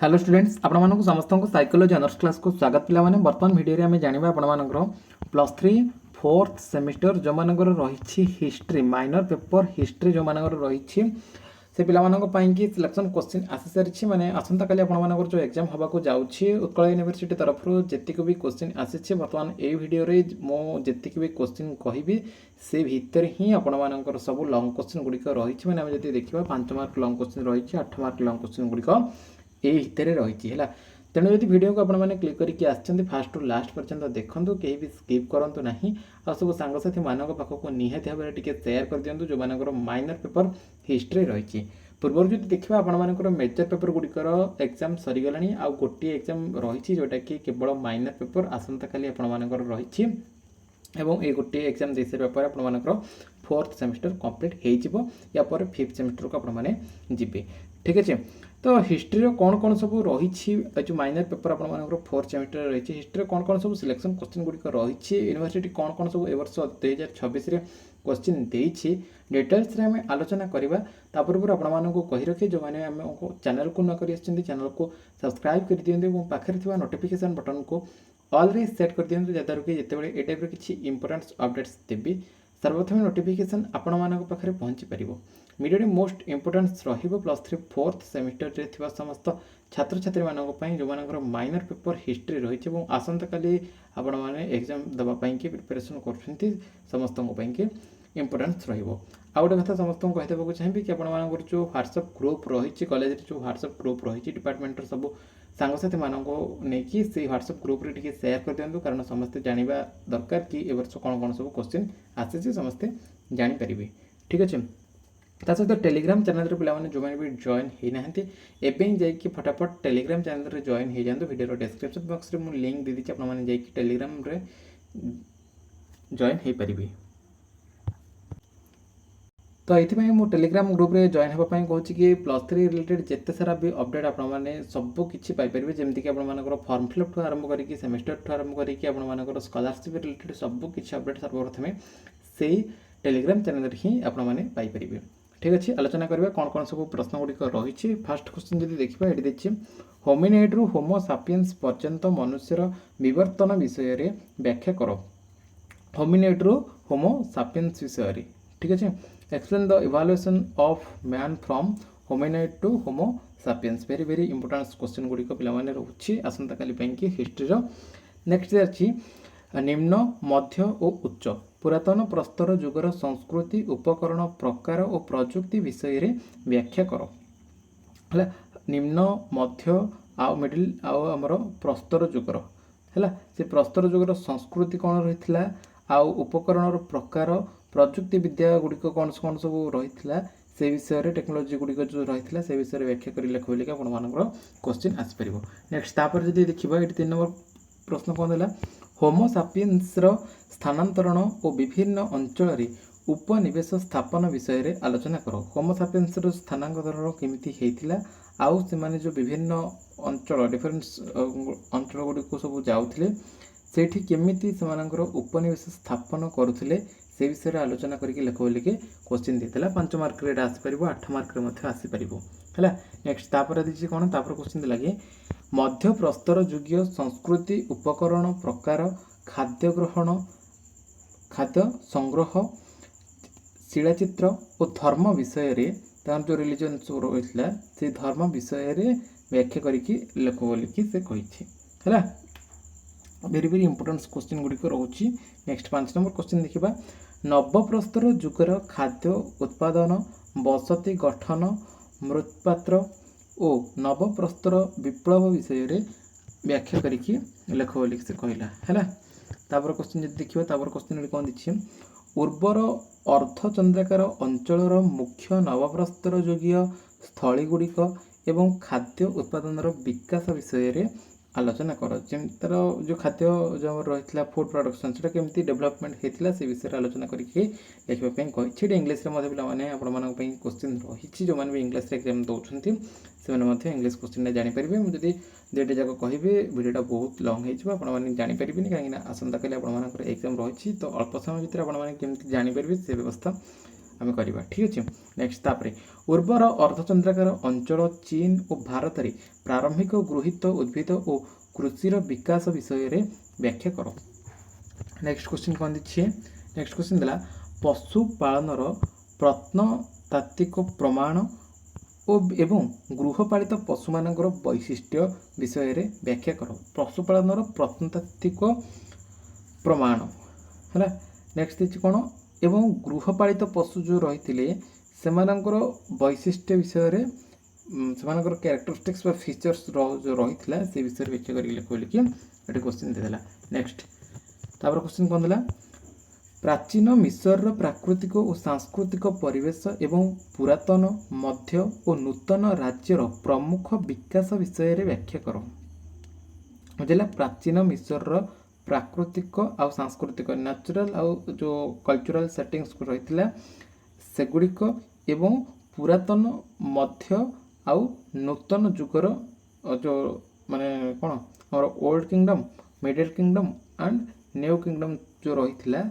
Hello students आपण समस्त को साइकोलॉजी ऑनर्स क्लास को स्वागत पिला माने वर्तमान वीडियो रे हमें जानिबा आपण प्लस 3 फोर्थ सेमिस्टर जो मानकर रही हिस्ट्री माइनर पेपर हिस्ट्री जो मानकर रही से पिला कि सिलेक्शन क्वेश्चन आसी सारी माने आसंता काली आपण जो एग्जाम हवा को जाउछि उत्कल यूनिवर्सिटी तरफ जेतिक भी क्वेश्चन आसी वर्तमान ए वीडियो रे मो जेतिक भी क्वेश्चन कहबी से भितर ही आपण सब लॉन्ग क्वेश्चन गुड़िक रही मैंने आम जब देखा 5 मार्क लॉन्ग क्वेश्चन रही 8 मार्क लॉन्ग क्वेश्चन गुड़िक ये भितर रही है तेणु यदि वीडियो को आपने क्लिक करके आसछन्ति फास्ट रु लास्ट पर्यंत देखंतु केही भी स्किप करंतु नहीं आ सब सांगसाथी मानक पाखक निहाती भाव में शेयर कर दियंतु जो मानकर माइनर पेपर हिस्ट्री रही पूर्व जो देखा आपर मेजर पेपर गुड़िकर एग्जाम सरीगला आ गोटे एग्जाम रही जोटा कि केवल माइनर पेपर आसंता काली आपर रही एवं ये गोटे एग्जाम दे सारे पर आपर फोर्थ सेमिस्टर कंप्लीट हो या पर फिफ्थ सेमिस्टर को आपने जी ठीक अच्छे। तो हिस्ट्री कौन कौन सब रही जो माइनर पेपर आपर फोर्थ सेमिस्टर रही हिस्ट्री कौन कौन सब सिलेक्शन क्वेश्चन गुड़िक रही यूनिवर्सिटी कौन कौन सब ए वर्ष 2026 क्वेश्चन देती डिटेल्स आम आलोचना करवा तापूर्व आपको कही रखे जो मैंने आम चैनल को न कर चैनल को सब्सक्राइब कर दिखाते पाखे नोटिफिकेशन बटन को ऑल रे सेट कर दिखाते जहाँद्वारा कि जितेबाला ये टाइप किसी इंपोर्टेंट अपडेट्स देवी सर्वप्रथम नोटिफिकेशन आपण मान पाखे पहुँची पार video most importance plus 3 fourth semester रे थिबा समस्त छात्र छात्री मानक जो मानकर माइनर पेपर हिस्ट्री रही आसंता काली आपण माने एग्जाम दबा कि प्रिपरेशन कर समस्त कि इंपोर्टेंस रहिबो। आ गोटे कथा समस्त को कहीदेक चाहिए कि आप जो व्हाट्सएप ग्रुप रही कॉलेज जो व्हाट्सएप ग्रुप रही डिपार्टमेंट सब सांगसाथी मानक नहीं से व्हाट्सएप ग्रुप रे शेयर कर दिंतु कारण समस्ते जानवा दरकार कि ए वर्ष कौन कौन सब क्वेश्चन आसी समस्ते जानीपर ठीक अच्छे। ता सहित टेलीग्राम चैनल रे पिला जो मैंने भी जॉइन होना एवं जाकि फटाफट टेलीग्राम चैनल रे जॉइन हो जातु वीडियो डिस्क्रिप्शन बॉक्स रे मु लिंक दे दीजिए आपने जाकि टेलीग्राम रे जॉइन हो पारि। तो ये मुझे टेलीग्राम ग्रुप रे जॉइन होगापी कहूँ कि प्लस 3 रिलेटेड जिते सारा भी अपडेट आपने सब किसी पाइपर जमीक आपर फर्म फिलअप आरंभ करके सेमिस्टर ठूँ आरंभ करके स्कॉलरशिप रिलेटेड सब किसी अपडेट सर्वप्रथम से टेलीग्राम चैनल ही आपने ठीक अच्छे। आलोचना करवा कौन कौन सब प्रश्न गुड़िक रही फास्ट क्वेश्चन जब देखा ये देखिए होमिनिड रु होमो सापियंस पर्यंत मनुष्यर विवर्तन विषय रे व्याख्या करो होमिनिड रु होमो सापियंस विषय ठीक अच्छे। Explain the evolution of man from hominid to homo sapiens very very important question गुड़िक पे रोचे आसंता काली कि हिस्ट्री नेक्स्ट अच्छी निम्न मध्य और उच्च पुरातन प्रस्तर जुगर संस्कृति उपकरण प्रकार और प्रजुक्ति विषय रे व्याख्या करो है निम्न मध्य आउ मिडिल आउ आमर प्रस्तर जुगर है से प्रस्तर जुगर संस्कृति कौन रही आउ उपकरण प्रकार प्रजुक्ति विद्या गुड़िक कौन सब रही से विषय टेक्नोलोजी गुड़िक जो रही से विषय व्याख्या कर लिख बोलिक आपर क्वेश्चन आसपर नेक्स्ट तापर जब देखा ये 3 नंबर प्रश्न कौन है होमो सापियंस स्थानांतरण और विभिन्न अंचल उपनिवेश स्थापन विषय रे आलोचना करो होमो सापियंस स्थानांतरण केमिति हेतिला आउ से माने जो विभिन्न अंचल डिफरेंट अंचल गुड़िक सब जाउथिले सेठी केमिति सेमानकर उपनिवेश स्थापन करुथिले से विषय आलोचना करके लेख बोलिके क्वेश्चन देला 5 मार्क रे आसी पार 8 मार्क रे मध्य आसी पारिबो हैला। नेक्स्ट तापर देखि कोन तापर क्वेश्चन देला कि मध्य प्रस्तर युगीय संस्कृति उपकरण प्रकार खाद्य ग्रहण खाद्य संग्रह शिलाचित्र और धर्म विषय रे तार जो रिलीजन रही से धर्म विषय रे व्याख्या करके लेख बोलिकी से कही है वेरी वेरी इंपोर्टेंट क्वेश्चन गुड़िक रोचे। नेक्स्ट 5 नंबर क्वेश्चन देखा नवप्रस्तर जुगर खाद्य उत्पादन बसति गठन मृत्पात्र और नवप्रस्तर विप्लव विषय रे व्याख्या करके लेख बोलिक से कहला है। तापर क्वेश्चन जब देखिए तापर क्वेश्चन कौन देखिए उर्वर अर्धचंद्राकार अंचल मुख्य नवप्रस्तर युगीय स्थली गुड़िक एवं खाद्य उत्पादन विकास विषय रे आलोचना कर जमी तार जो खाद्य जो रही फूड प्रोडक्शन से केमती डेवलपमेंट होता से विषय आलोचना करके लिखापी कही इंग्लीश पे आपंप क्वेश्चन रही जो मैंने भी इंग्लीश एग्जाम दौरान से इंग्लीश क्वेश्चन जानीपर मुझे दुईटा जाक कह वीडियोटा बहुत लंग होने जानीपर कहीं आसंता काली आपर एग्जाम रही तो अल्प समय भितर आपमि जानीपर से व्यवस्था आम करवा ठीक अच्छे। नेक्स्ट तापर उर्वर अर्धचंद्राकार अंचल चीन और भारत में प्रारंभिक गृहीत उद्भिद और कृषिर विकास विषय रे व्याख्या करो। नेक्स्ट क्वेश्चन कौन दीजिए नेक्स्ट क्वेश्चन देला पशुपालन प्रत्नतात्विक प्रमाण एवं गृहपालित पशु मानकर वैशिष्ट्य विषय रे व्याख्या करो। पशुपालन प्रत्नतात्विक प्रमाण है। नेक्स्ट देखिए कौन एवं गृहपालित पशु जो रही से वैशिष्ट्य विषय रे से कैरेक्टरिस्टिक्स फीचर्स जो रही से विषय व्याख्या कर लिख बोलिकी ये क्वेश्चन देदेला। नेक्स्ट तापर क्वेश्चन कौन देला प्राचीन मिस्र प्राकृतिक और सांस्कृतिक परिवेश एवं पुरातन मध्य और नूतन राज्यर प्रमुख विकास विषय रे व्याख्या करो। बुझेगा प्राचीन मिस्र प्राकृतिक आउ सांस्कृतिक नेचुरल आउ जो कल्चरल सेटिंग्स रही सेगुड़िक एवं पुरातन मध्य आउ नूतन जुगर जो माने कौन आम old kingdom middle kingdom and new kingdom जो रही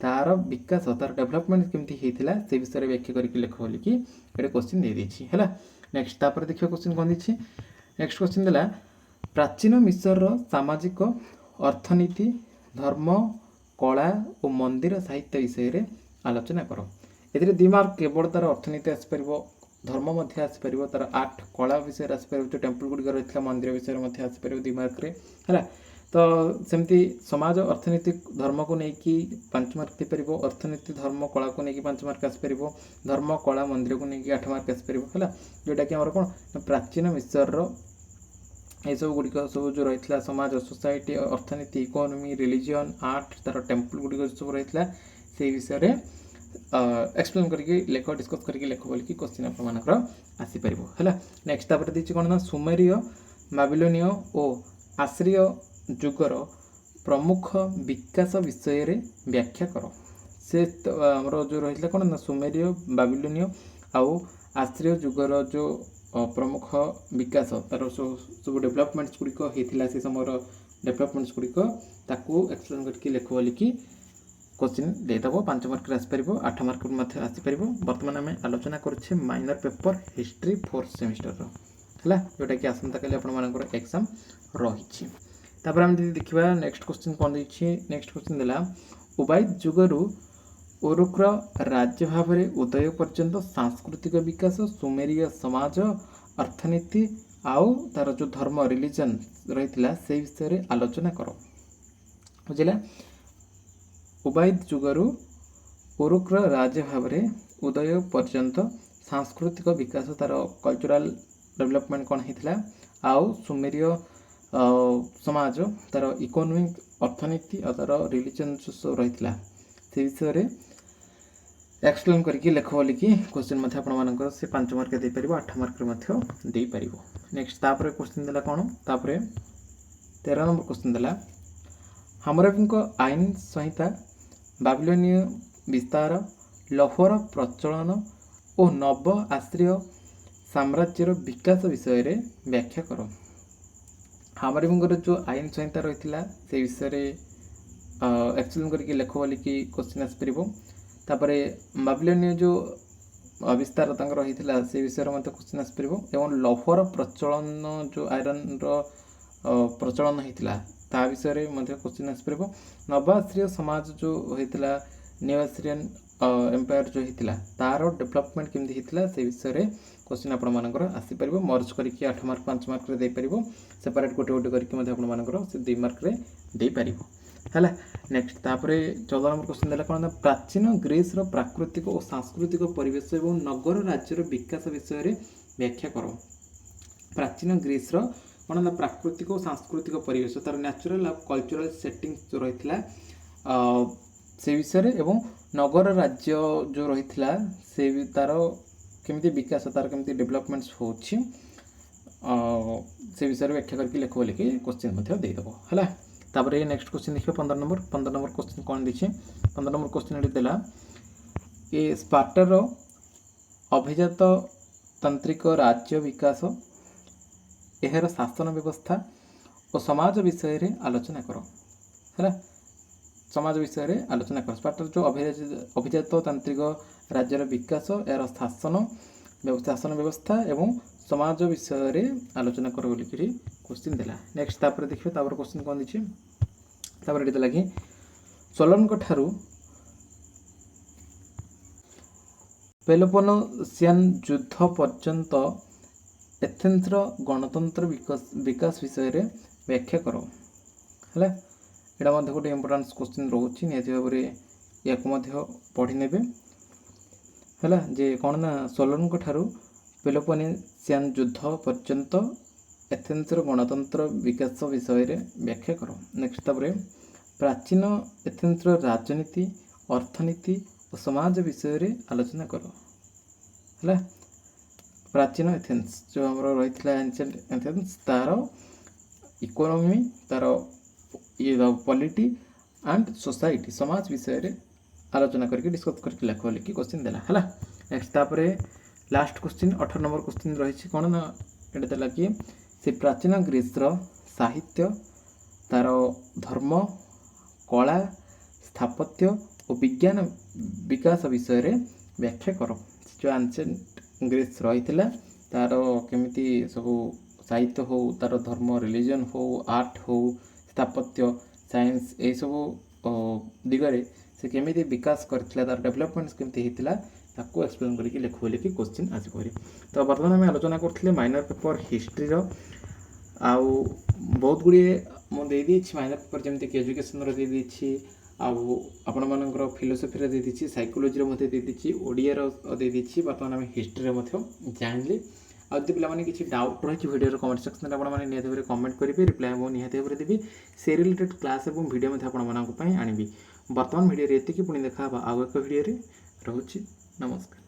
तार विकास तार डेवलपमेंट केमती होता से विषय व्याख्या करके लिख बोलिकी ये क्वेश्चन दे देछि है। नेक्स्ट तापर देखिए क्वेश्चन कौन दीजिए नेक्स्ट क्वेश्चन देला प्राचीन मिस्र सामाजिक अर्थनीति धर्म कला और मंदिर साहित्य विषय रे आलोचना करो। ए दी मार्क केवल तार अर्थनीति आसपर धर्म आसपर तार आर्ट कला विषय आसपर जो टेम्पल गुड़िक रही है मंदिर विषय आसपर दी मार्क है। तो सेमती समाज अर्थनीति धर्म को लेकिन 5 मार्क दे पार अर्थनीति धर्म कला को लेकिन 5 मार्क आसपर धर्म कला मंदिर को लेकिन 8 मार्क आसपर है जोटा कि कौन प्राचीन मिस्र ये सब गुड़िक सब जो रही समाज सोसाइटी अर्थनीति इकोनॉमी रिलीजन आर्ट तार टेम्पल गुड़िक सब रही से विषय एक्सप्लेन करके लेख डिस्कस करके लेख बोलिकी क्वेश्चन आपंकर आसीपर है। नेक्स्ट तापर देखिए कौन ना सुमेरीय बाबिलोनीय और आश्रीय जुगर प्रमुख विकास विषय रे व्याख्या करो। से आमर जो रही कौन ना सुमेरीय बाबिलोनीय आउ आश्रीय जुगर जो प्रमुख विकास तार सब डेवलपमेंट्स गुड़िक होता से समय डेवलपमेंट्स गुड़िक ताकू एक्सप्लेन करके लेख बोलिकी क्वेश्चन देदेव 5 मार्क आसपर 8 मार्क आसपर। बर्तमान आम आलोचना करुचे minor paper history 4th semester है जोटा कि आसंता काली आपर एग्जाम रही। तापर आम देखा नेक्स्ट क्वेश्चन कौन देखिए नेक्स्ट क्वेश्चन देला उबाइद जुगरु उरुक्र राज्य भाव में उदय पर्यंत सांस्कृतिक विकास सुमेरीय समाज अर्थनीति आउ तार जो धर्म रिलीजन रही से विषय आलोचना करो। बुझेगा उबाइद जुगरु उरुक्र राज्य भाव में उदय पर्यंत सांस्कृतिक विकास तार कल्चरल डेवलपमेंट कौन होता आउ सुमेरीय समाज तार इकोनॉमिक अर्थनीति और तार रिलीजन जो रही से विषय एक्सप्लेन करके लेख बोलिकी क्वेश्चन आपर से 5 मार्क दे पार 8 मार्क दे पार। नेक्स्ट तापर क्वेश्चन देला कौन तापर 13 नंबर क्वेश्चन देला हाम्मुराबी आईन संहिता बाबिलोनीय विस्तार लौहर प्रचलन और नव आश्रीय साम्राज्यर विकास विषय रे व्याख्या करो। हाम्मुराबी जो आईन संहिता रही से विषय एक्सप्लेन करके लेख बोलिकी क्वेश्चन आसपर। तापर बाबिलोनीय जो विस्तार रही से विषय में क्वेश्चन आसपर एवं लौहर प्रचलन जो आयरन प्रचलन होता ता विषय में क्वेश्चन आसपर। नवाश्रीय समाज जो होता न्यू आश्रियन एम्पायर जो होता तार डेवलपमेंट केमती होता से विषय क्वेश्चन आपर आसीपर मर्ज करके 8 मार्क 5 मार्क दे पार सेपरेट गोटे गोटे करके आपर से 2 मार्क दे पार है। नेक्स्ट तापर 14 नंबर क्वेश्चन देला कौन प्राचीन ग्रीस प्राकृतिक और सांस्कृतिक परिवेश और नगर राज्यर विकास विषय रे व्याख्या करो। प्राचीन ग्रीस कौन ना प्राकृतिक और सांस्कृतिक परिवेश तार नेचुरल और कल्चरल सेटिंग्स जो रही से विषय एवं नगर राज्य जो रही से तार केमती विकास तार केमती डेवलपमेंट्स होछि से विषय व्याख्या करके लेख बोलिकी क्वेश्चन देदेव है। तापर ये नेक्स्ट क्वेश्चन देखिए 15 नंबर क्वेश्चन कौन देखिए 15 नंबर क्वेश्चन देला ये स्पार्टर अभिजात तांत्रिक राज्य विकास एहर शासन व्यवस्था और समाज विषय रे आलोचना करो है। समाज विषय आलोचना कर पार्ट जो अभिजाततांत्रिक राज्यर विकास यार शासन व्यवस्था एवं समाज विषय आलोचना कर बोलिकी क्वेश्चन देला। नेक्स्ट तापर देखिए तापर क्वेश्चन कौन दीजिए तापर ये लगे चोलन ठारू पेलोपोनेसियन युद्ध पर्यंत एथेन्स गणतंत्र विकास विषय व्याख्या कर है यहाँ गोटे इम्पोर्टान्स क्वेश्चन रोचे निहती भाव में या पढ़ी ने है जे कौन ना सोलन ठारू पेलोपोनेसियन युद्ध पर्यंत एथेन्स गणतंत्र विकास विषय व्याख्या कर। नेक्स्ट तापर प्राचीन एथेन्स राजनीति अर्थनीति और समाज विषय आलोचना कर है प्राचीन एथेन्स जो आम रही एंशिएंट एथेन्स तार इकोनॉमी तार ये पॉलिटी एंड सोसाइटी समाज विषय आलोचना करके डिस्कस करके लिख लिखी क्वेश्चन देला है। नेक्स्ट तापर लास्ट क्वेश्चन 18 नंबर क्वेश्चन रही कौन ना ये देला कि से प्राचीन ग्रीस साहित्य तार धर्म कला स्थापत्य और विज्ञान विकास विषय व्याख्या कर। जो एंशिएंट ग्रीस रही तार केमिति सब साहित्य हो तार धर्म रिलीजन हो आर्ट हो स्थापत्य साइंस यही सब दिगरे से केमिति विकास करथिला तार डेवलपमेंट केमिति हेतिला ताको एक्सप्लेन करके लिखो लिखि क्वेश्चन आज करी। तो वर्तमान आम आलोचना करथिले माइनर पेपर हिस्ट्री रो आउ बहुत गुड़े मुझे माइनर पेपर जमीन कि एजुकेशन दे देछि आउ आपण मानकर फिलोसफी दे देछि साइकोलॉजी मते दे देछि ओडिया रो दे देछि वर्तमान आम हिस्ट्री रो मते जानले आ यदि पिलामाने किसी डाउट रही वीडियो कमेंट सेक्शन में आपने निहत भाव कमेंट करेंगे रिप्लाई मो निहत भाव देवी से रिलेटेड क्लास और वीडियो आनी वर्तमान वीडियो ये पुणी देखा आउ एक वीडियो रोचे नमस्कार।